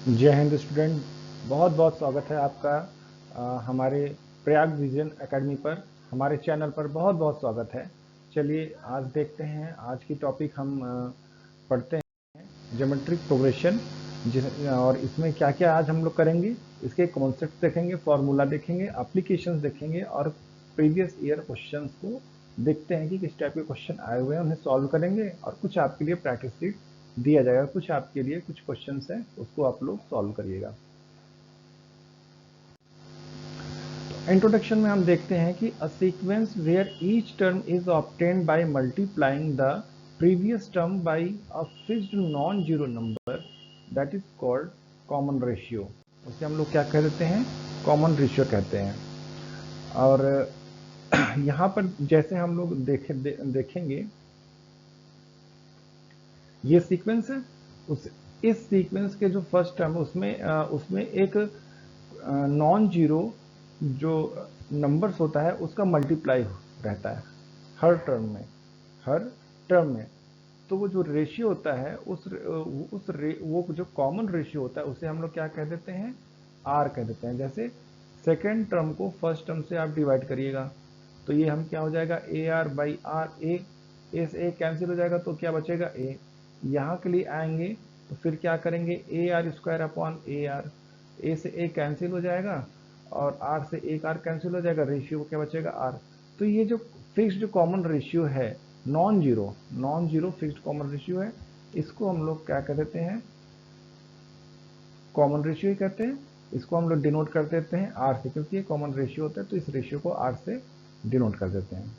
जय हिंद स्टूडेंट, बहुत बहुत स्वागत है आपका हमारे प्रयाग विजन एकेडमी पर। हमारे चैनल पर बहुत बहुत स्वागत है। चलिए आज देखते हैं, आज की टॉपिक हम पढ़ते हैं ज्योमेट्रिक प्रोग्रेशन। और इसमें क्या क्या आज हम लोग करेंगे, इसके कॉन्सेप्ट देखेंगे, फॉर्मूला देखेंगे, एप्लीकेशंस देखेंगे और प्रीवियस ईयर क्वेश्चंस को देखते हैं कि किस टाइप के क्वेश्चन आए हुए हैं, उन्हें सॉल्व करेंगे और कुछ आपके लिए प्रैक्टिस शीट दिया जाएगा। कुछ आपके लिए कुछ क्वेश्चंस हैं, उसको आप लोग सॉल्व करिएगा। इंट्रोडक्शन में हम देखते हैं कि a sequence where each term is obtained by multiplying the previous term by a fixed non zero number that is called common ratio. उसे हम लोग क्या कह देते हैं? कॉमन रेशियो कहते हैं। और यहाँ पर जैसे हम लोग देखेंगे ये सीक्वेंस है। उस इस सीक्वेंस के जो फर्स्ट टर्म उसमें एक नॉन जीरो जो नंबर्स होता है उसका मल्टीप्लाई रहता है हर टर्म में, हर टर्म में। तो वो जो रेशियो होता है वो जो कॉमन रेशियो होता है उसे हम लोग क्या कह देते हैं? आर कह देते हैं। जैसे सेकेंड टर्म को फर्स्ट टर्म से आप डिवाइड करिएगा तो ये हम क्या हो जाएगा? A R by R. A से ए कैंसिल हो जाएगा तो क्या बचेगा? ए। यहाँ के लिए आएंगे तो फिर क्या करेंगे? A R square upon A R. A से ए कैंसिल हो जाएगा और आर से एक आर कैंसिल हो जाएगा, रेशियो क्या बचेगा? आर। तो ये जो फिक्स्ड कॉमन रेशियो है, non zero fixed common ratio है, इसको हम लोग क्या कह देते हैं? कॉमन रेशियो ही कहते हैं। इसको हम लोग डिनोट कर देते हैं आर से, क्योंकि ये कॉमन रेशियो होता है तो इस रेशियो को आर से डिनोट कर देते हैं।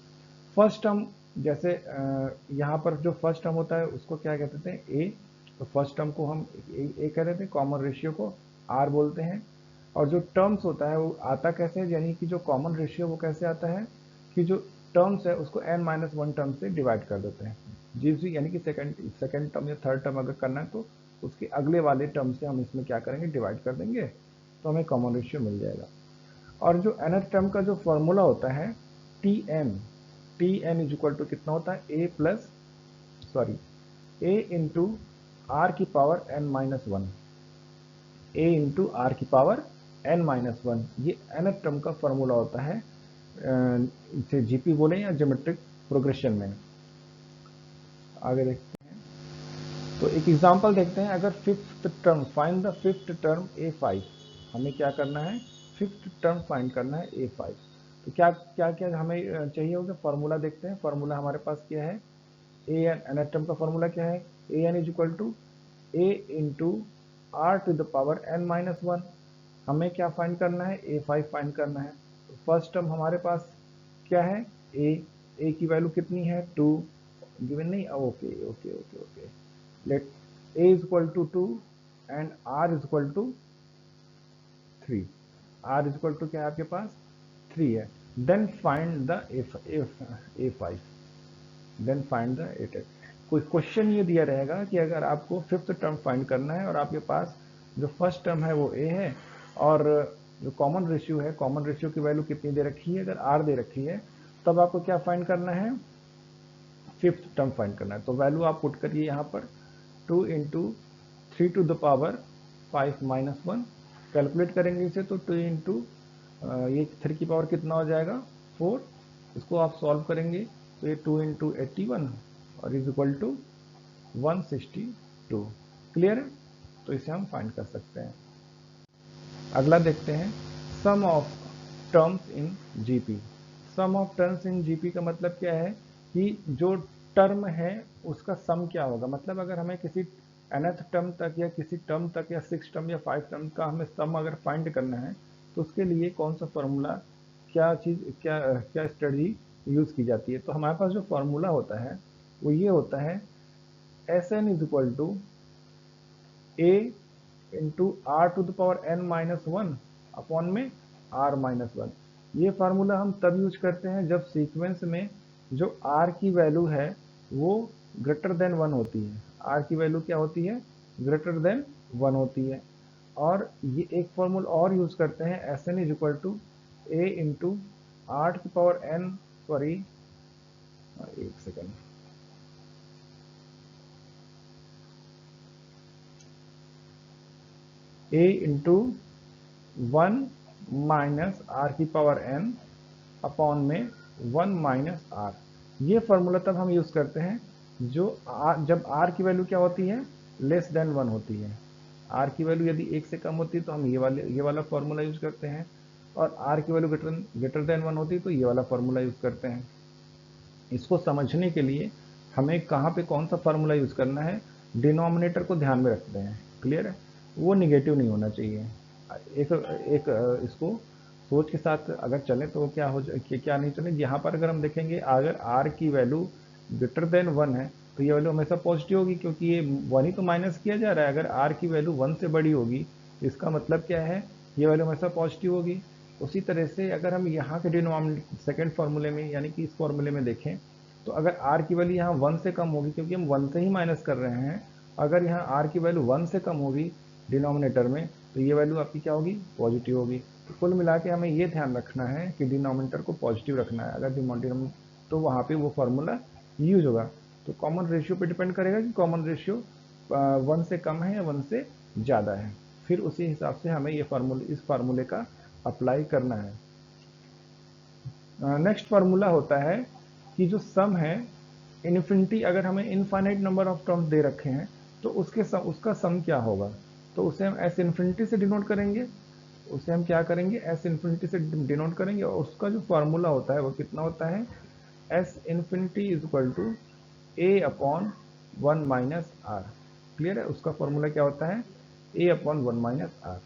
फर्स्ट टर्म, जैसे यहाँ पर जो फर्स्ट टर्म होता है उसको क्या कह देते हैं? ए। तो फर्स्ट टर्म को हम ए कह देते हैं, कॉमन रेशियो को आर बोलते हैं। और जो टर्म्स होता है वो आता कैसे है, यानी कि जो कॉमन रेशियो वो कैसे आता है कि जो टर्म्स है उसको n माइनस वन टर्म से डिवाइड कर देते हैं। जी, यानी कि सेकंड टर्म या थर्ड टर्म अगर करना है तो उसके अगले वाले टर्म से हम इसमें क्या करेंगे? डिवाइड कर देंगे तो हमें कॉमन रेशियो मिल जाएगा। और जो nth टर्म का जो फॉर्मूला होता है t n is equal to कितना होता है? ए इंटू आर की power N minus one. A into are की पावर एन माइनस वन, ये nth टर्म का फॉर्मूला होता है। इसे जीपी बोले या ज्योमेट्रिक प्रोग्रेशन में। आगे देखते हैं तो एक एग्जांपल देखते हैं। अगर fifth term, find the fifth term A five, हमें क्या करना है? फिफ्थ टर्म फाइंड करना है ए फाइव। तो क्या क्या क्या हमें चाहिए होगा? फॉर्मूला देखते हैं। फॉर्मूला हमारे पास क्या है? ए एन, एन टर्म का फॉर्मूला क्या है? A N is equal to A into are to the power N minus one. हमें क्या फाइंड करना है? ए फाइव फाइंड करना है। तो फर्स्ट टर्म हमारे पास क्या है? ए की वैल्यू कितनी है? टू। गिवन नहीं? Okay okay okay okay. Let a is equal to two and r is equal to three. R is equal to क्या है आपके पास? थ्री है। Then find the a five. Then find the eight. कोई question ये दिया रहेगा कि अगर आपको फिफ्थ टर्म फाइंड करना है और आपके पास जो फर्स्ट टर्म है वो ए है और जो कॉमन रेशियो है, कॉमन रेशियो की वैल्यू कितनी दे रखी है? अगर आर दे रखी है, तब आपको क्या फाइंड करना है? फिफ्थ टर्म फाइंड करना है। तो वैल्यू आप पुट करिए यहाँ पर, two into three to the power five minus one. Calculate करेंगे इसे तो टू इंटू ये थ्री की पावर कितना हो जाएगा? फोर। इसको आप सॉल्व करेंगे तो ये टू इंटू एट्टी वन और इज इक्वल टू 162। क्लियर है? तो इसे हम फाइंड कर सकते हैं। अगला देखते हैं, sum of terms in GP. Sum of terms in GP का मतलब क्या है कि जो टर्म है उसका सम क्या होगा। मतलब अगर हमें किसी nth टर्म तक या किसी टर्म तक या सिक्स टर्म या फाइव टर्म का हमें सम अगर फाइंड करना है तो उसके लिए कौन सा फॉर्मूला, क्या चीज़, क्या क्या स्ट्रेटजी यूज़ की जाती है। तो हमारे पास जो फॉर्मूला होता है वो ये होता है, S N is equal to A into are to the power N minus one upon में आर माइनस वन। ये फार्मूला हम तब यूज करते हैं जब सीक्वेंस में जो आर की वैल्यू है वो ग्रेटर देन वन होती है। आर की वैल्यू क्या होती है? ग्रेटर देन वन होती है। और ये एक फॉर्मूला और यूज करते हैं, s N is equal to A into are की पावर एन, सॉरी एक second, a into 1 minus r की पावर n अपॉन में 1 माइनस आर। ये फॉर्मूला तब हम यूज करते हैं जब r की वैल्यू क्या होती है, लेस देन 1 होती है। r की वैल्यू यदि 1 से कम होती है तो हम ये वाला फॉर्मूला यूज करते हैं, और r की वैल्यू ग्रेटर देन 1 होती है तो ये वाला फॉर्मूला यूज करते हैं। इसको समझने के लिए हमें कहाँ पे कौन सा फार्मूला यूज करना है, डिनोमिनेटर को ध्यान में रखते हैं। क्लियर है, वो निगेटिव नहीं होना चाहिए। एक इसको सोच के साथ अगर चले तो क्या नहीं चले। यहाँ पर अगर हम देखेंगे, अगर r की वैल्यू ग्रेटर देन 1 है तो ये वैल्यू हमेशा पॉजिटिव होगी, क्योंकि ये 1 ही तो माइनस किया जा रहा है। अगर r की वैल्यू 1 से बड़ी होगी इसका मतलब क्या है, ये वैल्यू हमेशा पॉजिटिव होगी। उसी तरह से अगर हम यहाँ के डिनोमिनेटर सेकेंड फार्मूले में यानी कि इस फार्मूले में देखें तो अगर r की वैल्यू यहाँ 1 से कम होगी, क्योंकि हम 1 से ही माइनस कर रहे हैं, अगर यहाँ r की वैल्यू 1 से कम होगी डिनोमिनेटर में तो ये वैल्यू आपकी क्या होगी, पॉजिटिव होगी। तो कुल मिला के हमें ये ध्यान रखना है कि डिनोमिनेटर को पॉजिटिव रखना है। अगर डिनोमिनेटर तो वहाँ पे वो फार्मूला यूज होगा। तो कॉमन रेशियो पे डिपेंड करेगा कि कॉमन रेशियो 1 से कम है या 1 से ज़्यादा है, फिर उसी हिसाब से हमें ये इस फार्मूले का अप्लाई करना है। नेक्स्ट फार्मूला होता है कि जो सम है इन्फिनिटी, अगर हमें इनफाइनाइट नंबर ऑफ टर्म्स दे रखे हैं तो उसका सम क्या होगा, तो उसे हम एस इन्फिनिटी से डिनोट करेंगे। उसे हम क्या करेंगे, एस इन्फिनिटी से डिनोट करेंगे, और उसका जो फार्मूला होता है वो कितना होता है, s infinity is equal to a upon 1 minus r. Clear है, उसका फॉर्मूला क्या होता है, ए अपॉन 1 माइनस आर।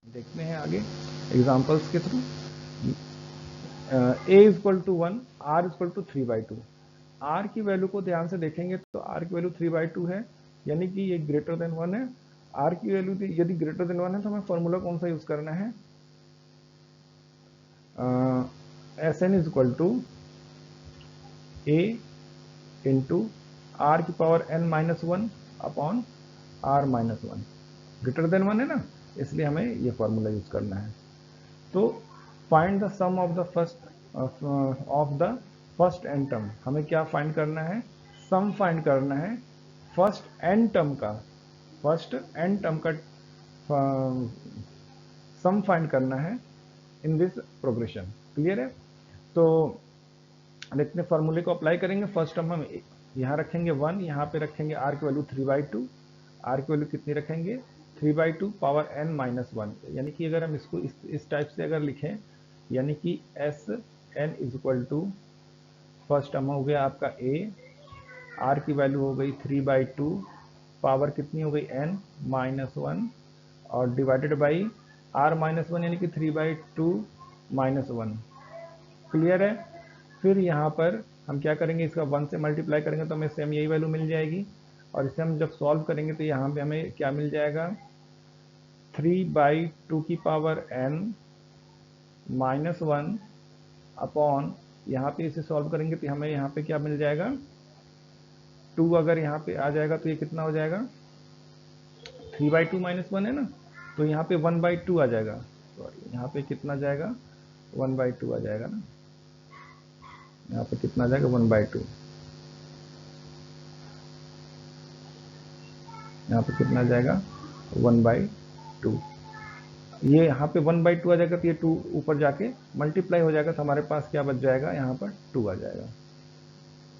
देखते हैं आगे एग्जांपल्स के through. A is equal to 1, r is equal to 3/2। R की वैल्यू को ध्यान से देखेंगे तो आर की वैल्यू 3/2 है, यानी कि ये ग्रेटर देन 1 है। आर की वैल्यू यदि ग्रेटर देन 1 है तो हमें फॉर्मूला कौन सा यूज करना है, S N is equal to A into are की power n minus 1 upon R minus 1। Greater than 1 है ना, इसलिए हमें ये फॉर्मूला यूज करना है। तो find the sum of the first n term. हमें क्या फाइंड करना है, सम फाइंड करना है फर्स्ट एन टर्म का। फर्स्ट एन टर्म का सम फाइंड करना है इन दिस प्रोग्रेशन। क्लियर है, तो देखते हैं फॉर्मूले को अप्लाई करेंगे। फर्स्ट टर्म हम यहाँ रखेंगे 1, यहाँ पे रखेंगे r की वैल्यू 3/2। r की वैल्यू कितनी रखेंगे, 3/2 पावर n माइनस 1। यानी कि अगर हम इसको इस टाइप से अगर लिखें, यानी कि s N is equal to first term हो गया आपका a, r की वैल्यू हो गई 3/2, पावर कितनी हो गई n माइनस 1, और डिवाइडेड बाई r माइनस 1 यानी कि 3/2 माइनस 1। क्लियर है, फिर यहाँ पर हम क्या करेंगे, इसका 1 से मल्टीप्लाई करेंगे तो हमें सेम यही वैल्यू मिल जाएगी, और इसे हम जब सॉल्व करेंगे तो यहाँ पे हमें क्या मिल जाएगा, 3/2 की पावर n माइनस 1 अपॉन, यहाँ पे इसे सॉल्व करेंगे तो हमें यहाँ पे क्या मिल जाएगा, 2 अगर यहाँ पे आ जाएगा तो ये कितना हो जाएगा, 3/2 माइनस 1 है ना, तो यहाँ पे 1/2 आ जाएगा। सॉरी, यहाँ पे कितना जाएगा, 1/2 आ जाएगा ना, यहाँ पे कितना आ जाएगा, 1/2। यहाँ पे कितना आ जाएगा, 1/2। ये यहाँ पे 1/2 आ जाएगा तो ये 2 ऊपर जाके मल्टीप्लाई हो जाएगा, तो हमारे पास क्या बच जाएगा, यहाँ पर 2 आ जाएगा।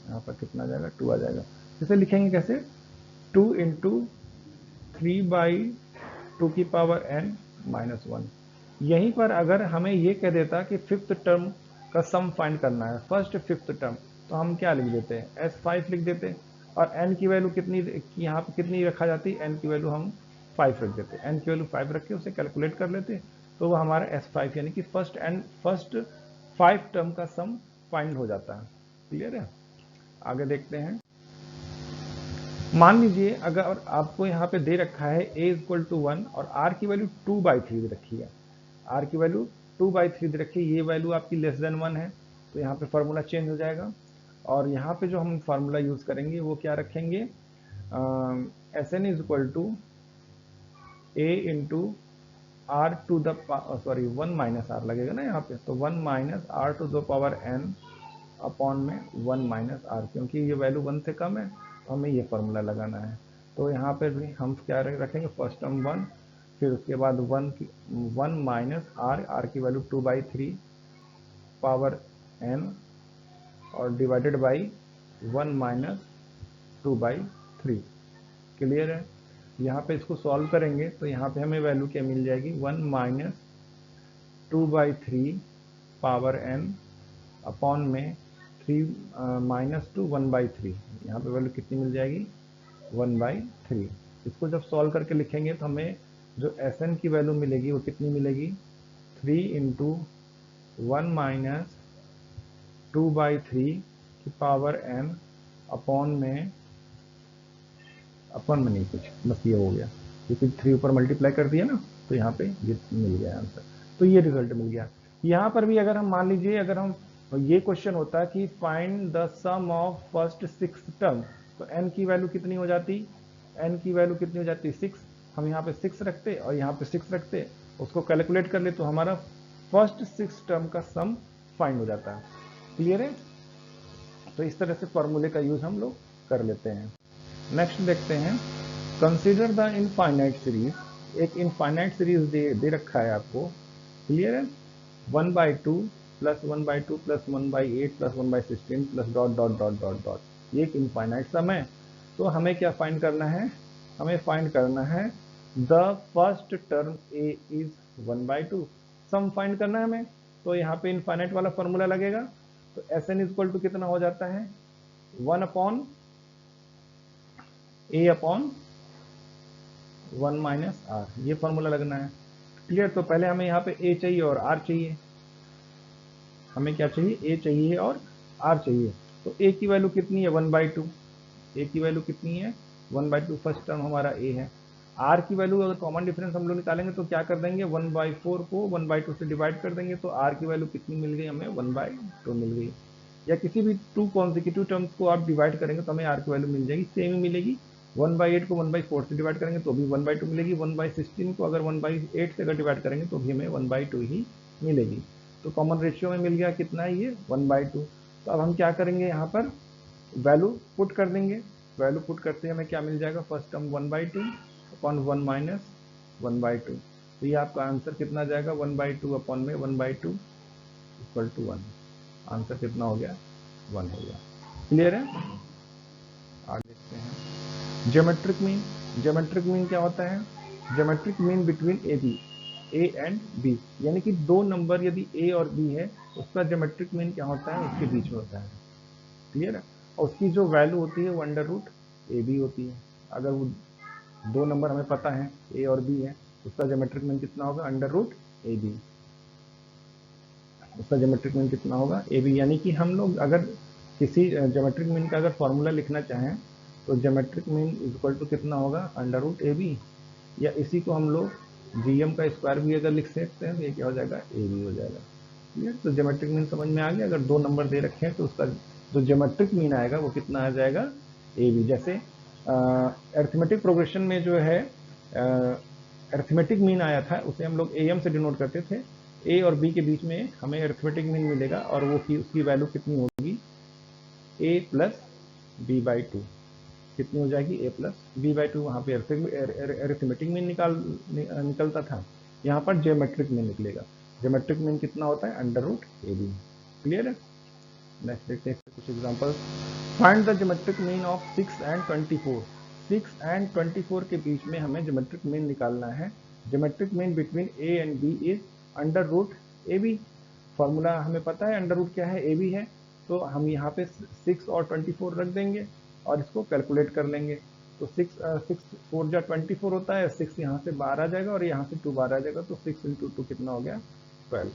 यहाँ पर कितना आ जाएगा, 2 आ जाएगा। इसे लिखेंगे कैसे, 2 इंटू 3/2 की पावर n माइनस 1। यहीं पर अगर हमें ये कह देता कि फिफ्थ टर्म का सम फाइंड करना है, फर्स्ट फिफ्थ टर्म, तो हम क्या लिख देते हैं, S5 लिख देते, और n की वैल्यू कितनी, यहाँ पे कितनी रखा जाती, n की वैल्यू हम 5 रख देते, n की वैल्यू 5 रख के उसे कैलकुलेट कर लेते, तो वो हमारा S5 यानी कि फर्स्ट 5 टर्म का सम फाइंड हो जाता है। क्लियर है, आगे देखते हैं। मान लीजिए अगर आपको यहाँ पे दे रखा है a इक्वल टू 1 और r की वैल्यू 2/3 दे रखी है, r की वैल्यू 2/3 दे रखी है, ये वैल्यू आपकी लेस देन 1 है, तो यहाँ पे फार्मूला चेंज हो जाएगा, और यहाँ पे जो हम फार्मूला यूज करेंगे वो क्या रखेंगे, s N is equal to A into are to the, sorry 1 minus r लगेगा ना यहाँ पे, तो 1 minus r to the power n upon में 1 माइनस आर, क्योंकि ये वैल्यू 1 से कम है तो हमें ये फार्मूला लगाना है। तो यहाँ पर भी हम क्या रखेंगे, फर्स्ट टर्म 1 फिर उसके बाद 1 माइनस आर की वैल्यू 2/3 पावर n और डिवाइडेड बाई 1 माइनस 2/3। क्लियर है? यहाँ पे इसको सॉल्व करेंगे तो यहाँ पे हमें वैल्यू क्या मिल जाएगी, 1 माइनस 2/3 पावर n अपॉन में 3 माइनस 2 1/3। यहाँ पे वैल्यू कितनी मिल जाएगी, 1/3। इसको जब सॉल्व करके लिखेंगे तो हमें जो Sn की वैल्यू मिलेगी वो कितनी मिलेगी, 3 इंटू 1 माइनस 2/3 की पावर n अपॉन में नहीं, कुछ बस ये हो गया, क्योंकि 3 ऊपर मल्टीप्लाई कर दिया ना, तो यहाँ पे ये मिल गया आंसर। तो ये रिजल्ट मिल गया। यहाँ पर भी अगर हम मान लीजिए, अगर हम ये क्वेश्चन होता कि find the sum of first 6 term, तो n की वैल्यू कितनी हो जाती, n की वैल्यू कितनी हो जाती, 6। हम यहाँ पे 6 रखते और यहाँ पे 6 रखते, उसको कैलकुलेट कर ले तो हमारा फर्स्ट 6 टर्म का सम फाइंड हो जाता है। क्लियर है? तो इस तरह से फॉर्मूले का यूज हम लोग कर लेते हैं। नेक्स्ट देखते हैं, कंसीडर द इनफाइनाइट सीरीज। एक इनफाइनाइट सीरीज दे रखा है आपको। क्लियर है? 1/2 plus 1/2 plus 1/8 plus 1/16 plus dot dot dot dot dot, ये एक इनफाइनाइट सम है। तो हमें क्या फाइंड करना है, हमें फाइंड करना है the first term A is 1/2, some find करना है हमें। तो यहाँ पे इनफाइनाइट वाला फॉर्मूला लगेगा। तो Sn इक्वल टू कितना हो जाता है, 1 upon a upon 1 minus r, ये फॉर्मूला लगना है। क्लियर? तो पहले हमें यहाँ पे a चाहिए और r चाहिए। हमें क्या चाहिए, a चाहिए और r चाहिए। तो a की वैल्यू कितनी है, 1/2। a की वैल्यू कितनी है, 1/2, फर्स्ट टर्म हमारा a है। r की वैल्यू अगर कॉमन डिफरेंस हम लोग निकालेंगे तो क्या कर देंगे, 1/4 को 1/2 से डिवाइड कर देंगे, तो r की वैल्यू कितनी मिल गई हमें, 1/2 मिल गई। या किसी भी 2 कॉन्जिक्यूटिव टर्म्स को आप डिवाइड करेंगे तो हमें r की वैल्यू मिल जाएगी, सेम ही मिलेगी। 1/8 को 1/4 से डिवाइड करेंगे तो भी 1/2 मिलेगी। 1/16 को अगर 1/8 से अगर डिवाइड करेंगे तो भी हमें 1/2 ही मिलेगी। तो कॉमन रेशियो में मिल गया कितना है, ये 1/2। तो अब हम क्या करेंगे, यहाँ पर वैल्यू पुट कर देंगे। वैल्यू पुट करते हमें क्या मिल जाएगा, फर्स्ट टर्म 1/2 अपॉन 1 माइनस 1/2। तो ये आपका आंसर कितना आ जाएगा, 1/2 अपॉन में 1/2 इक्वल टू 1। आंसर कितना हो गया, 1 हो गया। क्लियर है? आगे देखते हैं ज्योमेट्रिक मीन। ज्योमेट्रिक मीन क्या होता है, geometric mean between a and b, यानी कि दो नंबर यदि a और b है, उसका ज्योमेट्रिक मीन क्या होता है, उसके बीच में होता है। क्लियर है? और उसकी जो वैल्यू होती है वो अंडर रूट ए बी होती है। अगर वो दो नंबर हमें पता है a और b है, उसका ज्योमेट्रिक मीन कितना होगा, अंडर रूट ए बी। उसका ज्योमेट्रिक मीन कितना होगा, ए बी। यानी कि हम लोग अगर किसी ज्योमेट्रिक मीन का अगर फॉर्मूला लिखना चाहें तो ज्योमेट्रिक मीन इक्वल टू कितना होगा, अंडर रूट ए बी। या इसी को हम लोग जीएम का स्क्वायर भी अगर लिख सकते हैं तो ये क्या हो जाएगा, ए बी हो जाएगा। क्लियर? तो ज्योमेट्रिक मीन समझ में आ गया। अगर दो नंबर दे रखे हैं तो उसका जो ज्योमेट्रिक मीन आएगा वो कितना आ जाएगा, ए बी। जैसे अरिथमेटिक प्रोग्रेशन में जो है अरिथमेटिक मीन आया था, उसे हम लोग एम से डिनोट करते थे। ए और बी के बीच में हमें अरिथमेटिक मीन मिलेगा और वो उसकी वैल्यू कितनी होगी, a plus b by two. कितनी हो जाएगी, a plus b by two. वहाँ पे अरिथमेटिक मीन निकलता था, यहाँ पर ज्योमेट्रिक मीन निकलेगा। ज्योमेट्रिक मीन कितना होता है, under root a b. Clear है? नेक्स्ट देखते हैं कुछ examples. Find the geometric mean of 6 and 24। 6 and 24 के बीच में हमें ज्योमेट्रिक मीन निकालना है। Geometric mean between a and b is under root a b. Formula हमें पता है, अंडर रूट क्या है, ए बी है। तो हम यहाँ पे 6 और 24 रख देंगे और इसको कैलकुलेट कर लेंगे। तो 6 4 जा 24 होता है, 6 यहाँ से बाहर आ जाएगा और यहाँ से 2 बाहर आ जाएगा, तो 6 इंटू 2 कितना हो गया, 12।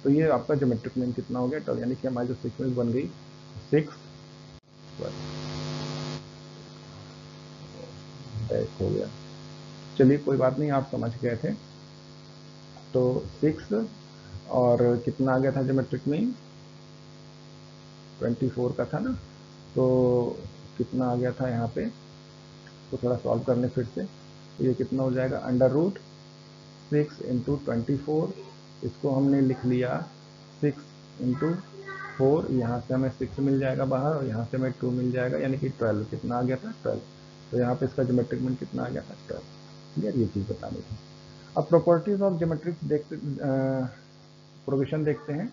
तो ये आपका ज्योमेट्रिक मीन कितना हो गया, 12। यानी कि हमारी जो सीक्वेंस बन गई 6 12 हो गया। चलिए कोई बात नहीं, आप समझ गए थे। तो 6 और कितना आ गया था ज्योमेट्रिक मीन, 24 का था ना, तो कितना आ गया था यहाँ पे, तो थोड़ा सॉल्व करने फिर से। तो ये कितना हो जाएगा, अंडर रूट 6 इंटू 24, इसको हमने लिख लिया 6 इंटू 4, यहाँ से हमें 6 मिल जाएगा बाहर और यहाँ से हमें 2 मिल जाएगा, यानी कि 12। कितना आ गया था, 12। तो यहाँ पे इसका ज्योमेट्रिक मीन कितना आ गया था, 12। क्लियर? ये चीज़ बतानी थी। अब प्रॉपर्टीज ऑफ ज्योमेट्रिक प्रोग्रेशन देखते हैं।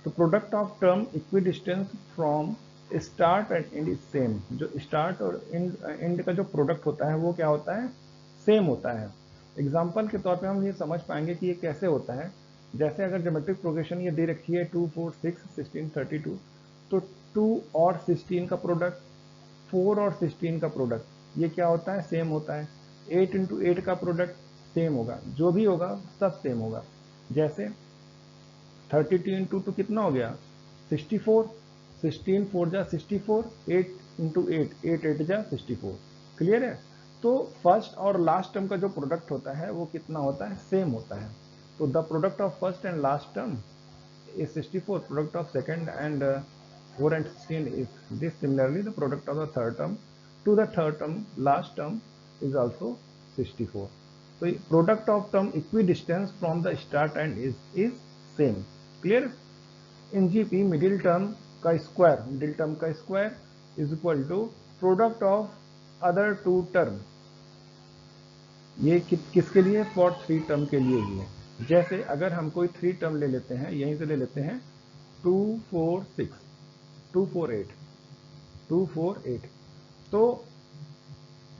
तो product of term equi distance from start and and is same. जो स्टार्ट और एंड का जो प्रोडक्ट होता है वो क्या होता है, सेम होता है। एग्जाम्पल के तौर पे हम ये समझ पाएंगे कि ये कैसे होता है। जैसे अगर ज्योमेट्रिक प्रोग्रेशन ये दे रखी है 2 4 6 16 32, तो 2 और 16 का प्रोडक्ट, 4 और 16 का प्रोडक्ट ये क्या होता है, सेम होता है। 8 इंटू 8 का प्रोडक्ट सेम होगा, जो भी होगा सब सेम होगा। जैसे 32 इंटू 2 कितना हो गया 64, 16 4 जा 64, 8 इंटू 8 8 8 जा 64। क्लियर है। तो फर्स्ट और लास्ट टर्म का जो प्रोडक्ट होता है वो कितना होता है, सेम होता है। तो the product of first and last term is 64, product of second and 4 and 16 is this. Similarly the product of the third term to the third term last term is also 64. So product of term equidistance from the start and is same. Clear. In GP middle term का square is equal to product of other two term। ये किसके लिए, for 3 term के लिए ही है। जैसे अगर हम कोई 3 टर्म ले लेते हैं, यहीं से ले लेते हैं 2 4 6 2 4 8 2 4 8, तो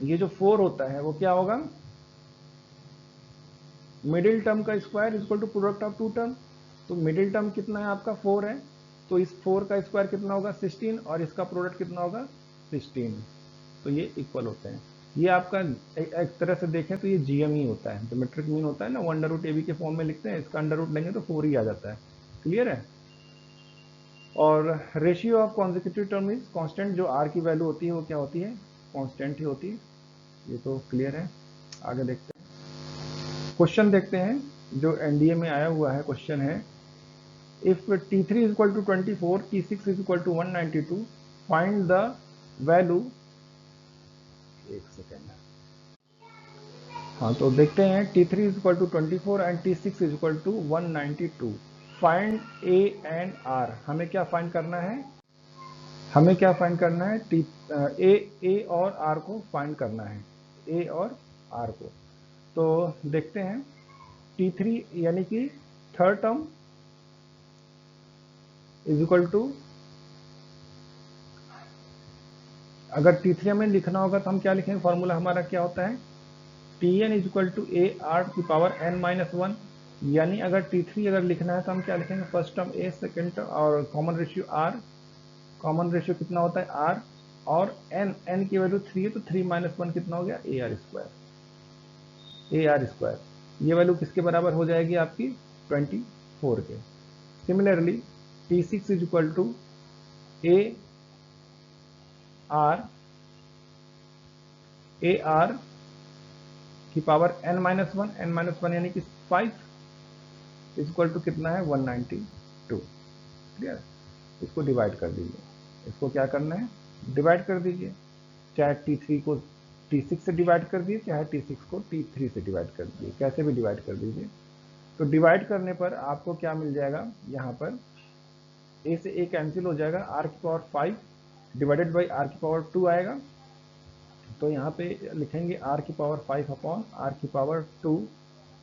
ये जो 4 होता है वो क्या होगा, मिडिल टर्म का square is equal to product of 2 term. तो मिडिल टर्म कितना है आपका 4 है, तो इस 4 का स्क्वायर कितना होगा 16, और इसका प्रोडक्ट कितना होगा 16। तो ये इक्वल होते हैं। ये आपका एक तरह से देखें तो ये जीएम ही होता है, ज्योमेट्रिक मीन होता है ना, 1√ab के फॉर्म में लिखते हैं, इसका अंडर रूट लेंगे तो 4 ही आ जाता है। क्लियर है। और ratio of consecutive term is constant, जो आर की वैल्यू होती है वो क्या होती है, कांस्टेंट ही होती है। ये तो क्लियर है। आगे देखते हैं, क्वेश्चन देखते हैं जो एनडीए में आया हुआ है। क्वेश्चन है if T3 is equal to 24, T6 is equal to 192, find the value। एक सेकेंड। हाँ तो देखते हैं T3 is equal to 24 and T6 is equal to 192। Find A and R। हमें क्या फाइंड करना है, हमें क्या फाइंड करना है, A और R को फाइंड करना है, A और R को। तो देखते हैं T3 यानी कि third term is equal to, अगर T3 हमें लिखना होगा तो हम क्या लिखेंगे, फॉर्मूला हमारा क्या होता है, Tn is equal to a r की पावर n माइनस 1। यानी अगर T3 अगर लिखना है तो हम क्या लिखेंगे, first term A, second term और common ratio R। Common ratio कितना होता है R, और n की वैल्यू 3 है तो 3 माइनस 1 कितना हो गया AR स्क्वायर। ये वैल्यू किसके बराबर हो जाएगी आपकी 24 के। Similarly T6 is equal to a r की पावर n माइनस 1 यानी कि 5 इज इक्वल टू कितना है 192। क्लियर। इसको डिवाइड कर दीजिए, इसको क्या करना है, डिवाइड कर दीजिए। चाहे T3 को T6 से डिवाइड कर दीजिए, चाहे T6 को T3 से डिवाइड कर दीजिए, कैसे भी डिवाइड कर दीजिए। तो डिवाइड करने पर आपको क्या मिल जाएगा, यहाँ पर A से A कैंसिल हो जाएगा, R की पावर 5 डिवाइडेड बाई R की पावर 2 आएगा। तो यहाँ पे लिखेंगे R की पावर 5 अपॉन R की पावर 2।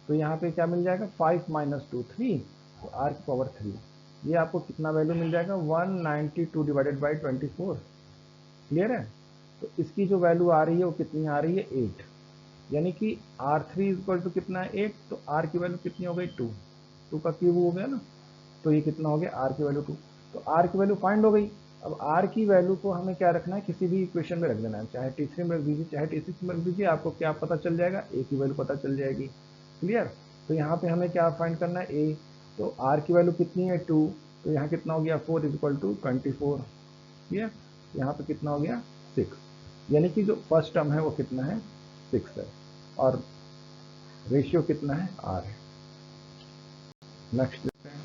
तो यहाँ पे क्या मिल जाएगा 5 माइनस 2 3, तो R की पावर 3। ये आपको कितना वैल्यू मिल जाएगा 192 डिवाइडेड बाई 24। क्लियर है। तो इसकी जो वैल्यू आ रही है वो कितनी आ रही है 8। यानी कि R3 इक्वल टू कितना है 8, तो R की वैल्यू कितनी हो गई 2, 2 का क्यूब हो गया ना, तो ये कितना हो गया R की वैल्यू 2। तो R की वैल्यू फाइंड हो गई। अब R की वैल्यू को हमें क्या रखना है, किसी भी इक्वेशन में रख देना है, चाहे T3 में रख दीजिए चाहे T6 में रख दीजिए, आपको क्या पता चल जाएगा, A की वैल्यू पता चल जाएगी। क्लियर। तो यहाँ पे हमें क्या फाइंड करना है A, तो R की वैल्यू कितनी है 2, तो यहाँ कितना हो गया 4 इज इक्वल टू 24। क्लियर। यहाँ पे कितना हो गया 6, यानी कि जो फर्स्ट टर्म है वो कितना है 6 है, और रेशियो कितना है R है। नेक्स्ट देखते हैं,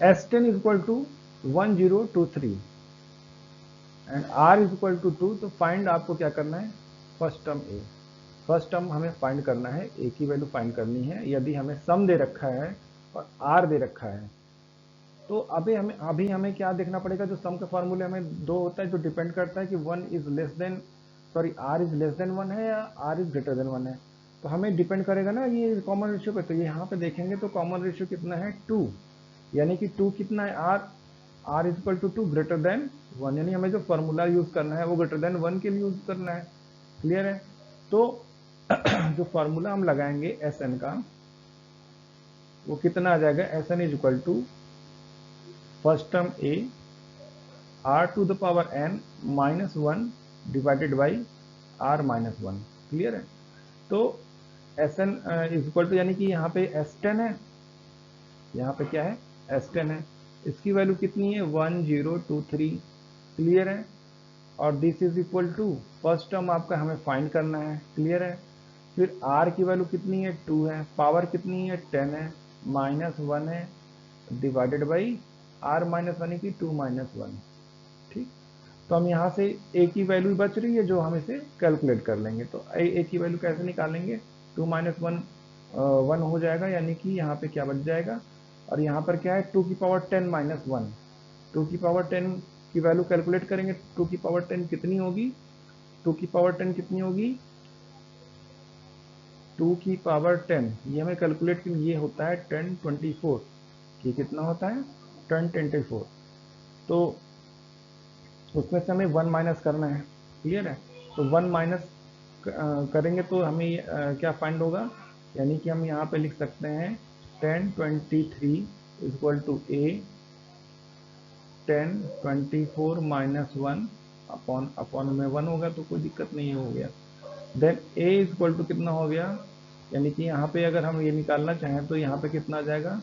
S10 is equal to 1023 and R is equal to 2। तो फाइंड आपको क्या करना है, first term A। First term हमें फाइंड करना है, A की वैल्यू फाइंड करनी है। यदि हमें सम दे रखा है और R दे रखा है, तो अभी हमें क्या देखना पड़ेगा, जो सम के फॉर्मूले हमें दो होता है, जो डिपेंड करता है कि 1 is less than sorry r is less than 1 है या आर इज ग्रेटर देन 1 है, तो हमें डिपेंड करेगा ना ये कॉमन रेशियो पे। तो यहाँ पे देखेंगे तो कॉमन रेशियो कितना है 2, यानी कि 2 कितना है r is equal to 2 greater than 1, यानी हमें जो फॉर्मूला यूज करना है वो ग्रेटर देन 1 के लिए यूज करना है। क्लियर है? तो जो फॉर्मूला हम लगाएंगे एस एन का वो कितना आ जाएगा, s N is equal to first term a r to the power N minus 1 divided by r minus 1। Clear है? तो s N is equal to, यानी कि यहाँ पे एस टेन है, यहाँ पे क्या है एस टेन है, इसकी वैल्यू कितनी है 1023। क्लियर है? और this is equal to first term आपका हमें फाइंड करना है। क्लियर है? फिर आर की वैल्यू कितनी है 2 है, पावर कितनी है 10 है, माइनस 1 है डिवाइडेड बाई आर माइनस 1 की 2 माइनस 1। ठीक, तो हम यहाँ से ए की वैल्यू बच रही है जो हम इसे कैलकुलेट कर लेंगे। तो ए की वैल्यू कैसे निकालेंगे, 2 माइनस 1 1 हो जाएगा, यानी कि यहाँ पे क्या बच जाएगा, और यहाँ पर क्या है 2 की पावर 10 माइनस 1, 2 की पावर 10 की वैल्यू कैलकुलेट करेंगे, 2 की पावर 10 कितनी होगी, 2 की पावर 10 कितनी होगी, 2 की पावर 10 ये हमें कैलकुलेट, ये होता है 1024, ये कितना होता है 1024, तो उसमें से हमें 1 माइनस करना है। क्लियर है? तो 1 माइनस करेंगे तो हमें क्या फाइंड होगा, यानी कि हम यहाँ पे लिख सकते हैं 1023 equal to a 1024 minus 1 upon upon में 1 होगा तो कोई दिक्कत नहीं हो गया। देन ए इक्वल टू कितना हो गया, यानी कि यहाँ पे अगर हम ये निकालना चाहें तो यहाँ पे कितना आ जाएगा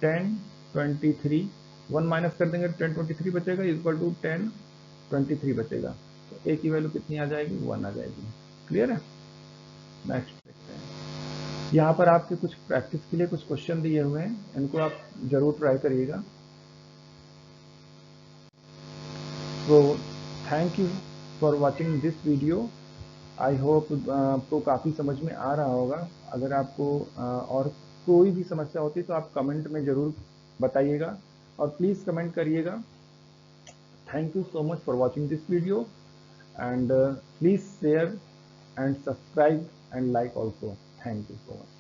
1023, 1 माइनस कर देंगे 1023 बचेगा इक्वल टू 1023 बचेगा, तो ए की वैल्यू कितनी आ जाएगी 1 आ जाएगी। क्लियर है? नेक्स्ट देखते हैं। यहाँ पर आपके कुछ प्रैक्टिस के लिए कुछ क्वेश्चन दिए हुए हैं, इनको आप जरूर ट्राई करिएगा। तो thank you for watching this video. I hope आपको काफ़ी समझ में आ रहा होगा। अगर आपको और कोई भी समस्या होती तो आप कमेंट में ज़रूर बताइएगा, और प्लीज़ कमेंट करिएगा। Thank you so much for watching this video, and please share and subscribe and like also. Thank you so much.